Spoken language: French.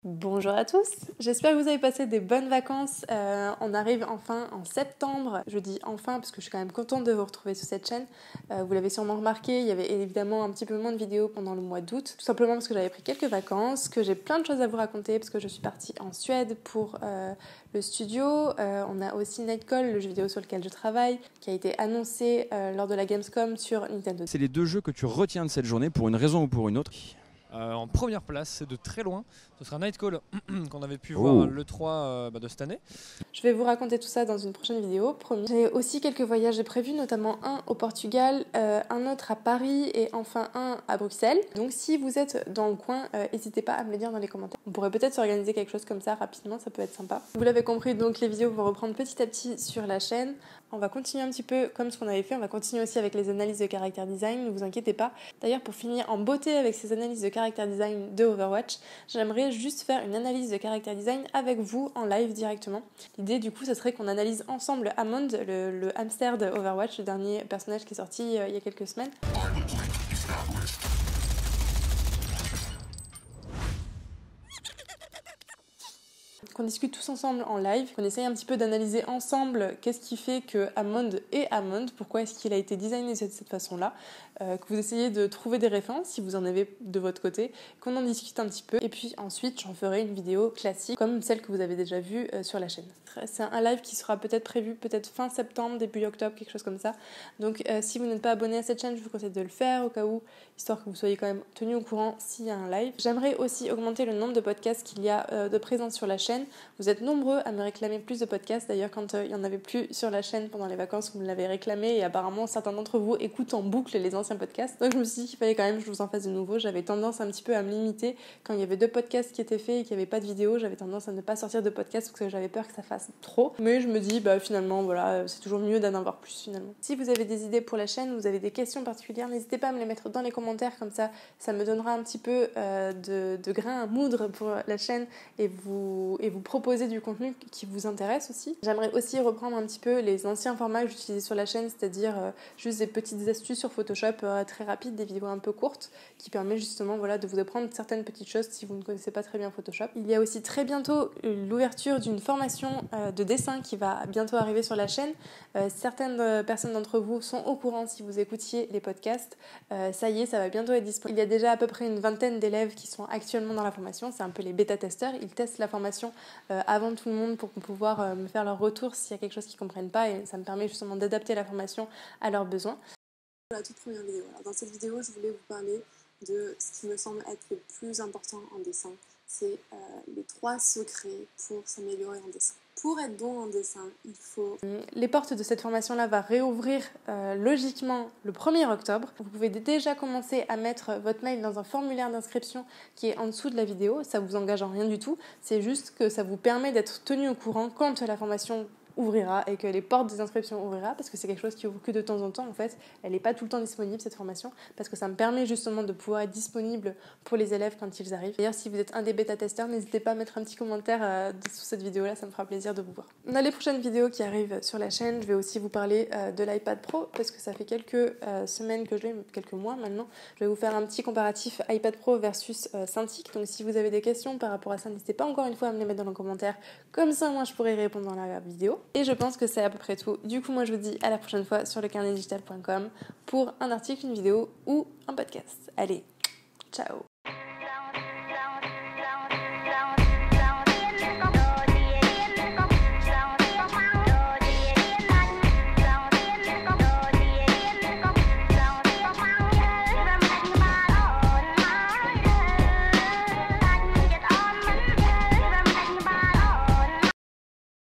Bonjour à tous, j'espère que vous avez passé des bonnes vacances. On arrive enfin en septembre. Je dis enfin parce que je suis quand même contente de vous retrouver sur cette chaîne. Vous l'avez sûrement remarqué, il y avait évidemment un petit peu moins de vidéos pendant le mois d'août. Tout simplement parce que j'avais pris quelques vacances, que j'ai plein de choses à vous raconter parce que je suis partie en Suède pour le studio. On a aussi Nightcall, le jeu vidéo sur lequel je travaille, qui a été annoncé lors de la Gamescom sur Nintendo. C'est les deux jeux que tu retiens de cette journée pour une raison ou pour une autre? En première place, c'est de très loin, ce sera Nightcall qu'on avait pu voir l'E3 de cette année. Je vais vous raconter tout ça dans une prochaine vidéo, promis. J'ai aussi quelques voyages prévus, notamment un au Portugal, un autre à Paris et enfin un à Bruxelles. Donc si vous êtes dans le coin, n'hésitez pas à me le dire dans les commentaires. On pourrait peut-être s'organiser quelque chose comme ça rapidement, ça peut être sympa. Vous l'avez compris, donc les vidéos vont reprendre petit à petit sur la chaîne. On va continuer un petit peu comme ce qu'on avait fait, on va continuer aussi avec les analyses de character design, ne vous inquiétez pas. D'ailleurs, pour finir en beauté avec ces analyses de character design de Overwatch, j'aimerais juste faire une analyse de character design avec vous en live directement. L'idée du coup, ce serait qu'on analyse ensemble Hammond, le hamster de Overwatch, le dernier personnage qui est sorti il y a quelques semaines. Qu'on discute tous ensemble en live, qu'on essaye un petit peu d'analyser ensemble qu'est-ce qui fait que Hammond est Hammond, pourquoi est-ce qu'il a été designé de cette façon-là, que vous essayez de trouver des références si vous en avez de votre côté, qu'on en discute un petit peu, et puis ensuite j'en ferai une vidéo classique comme celle que vous avez déjà vue sur la chaîne. C'est un live qui sera peut-être prévu peut-être fin septembre, début octobre, quelque chose comme ça. Donc si vous n'êtes pas abonné à cette chaîne, je vous conseille de le faire au cas où, histoire que vous soyez quand même tenu au courant s'il y a un live. J'aimerais aussi augmenter le nombre de podcasts qu'il y a de présence sur la chaîne. Vous êtes nombreux à me réclamer plus de podcasts. D'ailleurs, quand il n'y en avait plus sur la chaîne pendant les vacances, vous me l'avez réclamé et apparemment certains d'entre vous écoutent en boucle les anciens podcasts. Donc je me suis dit qu'il fallait quand même que je vous en fasse de nouveaux. J'avais tendance un petit peu à me limiter. Quand il y avait 2 podcasts qui étaient faits et qu'il n'y avait pas de vidéo, j'avais tendance à ne pas sortir de podcasts parce que j'avais peur que ça fasse trop. Mais je me dis, finalement, voilà, c'est toujours mieux d'en avoir plus finalement. Si vous avez des idées pour la chaîne, vous avez des questions particulières, n'hésitez pas à me les mettre dans les commentaires, comme ça me donnera un petit peu de grain à moudre pour la chaîne et vous proposer du contenu qui vous intéresse aussi. J'aimerais aussi reprendre un petit peu les anciens formats que j'utilisais sur la chaîne, c'est-à-dire juste des petites astuces sur Photoshop très rapides, des vidéos un peu courtes qui permettent justement de vous apprendre certaines petites choses si vous ne connaissez pas très bien Photoshop. Il y a aussi très bientôt l'ouverture d'une formation de dessin qui va bientôt arriver sur la chaîne. Certaines personnes d'entre vous sont au courant si vous écoutiez les podcasts. Ça y est, ça va bientôt être disponible. Il y a déjà à peu près une vingtaine d'élèves qui sont actuellement dans la formation. C'est un peu les bêta-testeurs. Ils testent la formation avant tout le monde pour pouvoir me faire leur retour s'il y a quelque chose qu'ils ne comprennent pas, et ça me permet justement d'adapter la formation à leurs besoins. La toute première vidéo. Alors, dans cette vidéo, je voulais vous parler de ce qui me semble être le plus important en dessin. C'est les 3 secrets pour s'améliorer en dessin. Pour être bon en dessin, il faut... Les portes de cette formation-là vont réouvrir logiquement le 1er octobre. Vous pouvez déjà commencer à mettre votre mail dans un formulaire d'inscription qui est en dessous de la vidéo. Ça vous engage en rien du tout. C'est juste que ça vous permet d'être tenu au courant quand la formation ouvrira et que les portes des inscriptions ouvrira, parce que c'est quelque chose qui ouvre que de temps en temps en fait. Elle n'est pas tout le temps disponible cette formation, parce que ça me permet justement de pouvoir être disponible pour les élèves quand ils arrivent. D'ailleurs, si vous êtes un des bêta-testeurs, n'hésitez pas à mettre un petit commentaire sous cette vidéo-là, ça me fera plaisir de vous voir. Dans les prochaines vidéos qui arrivent sur la chaîne, je vais aussi vous parler de l'iPad Pro, parce que ça fait quelques semaines que je l'ai, quelques mois maintenant. Je vais vous faire un petit comparatif iPad Pro versus Cintiq. Donc si vous avez des questions par rapport à ça, n'hésitez pas encore une fois à me les mettre dans les commentaires, comme ça moi je pourrai y répondre dans la vidéo. Et je pense que c'est à peu près tout. Du coup, moi je vous dis à la prochaine fois sur lecarnetdigital.com pour un article, une vidéo ou un podcast. Allez, ciao!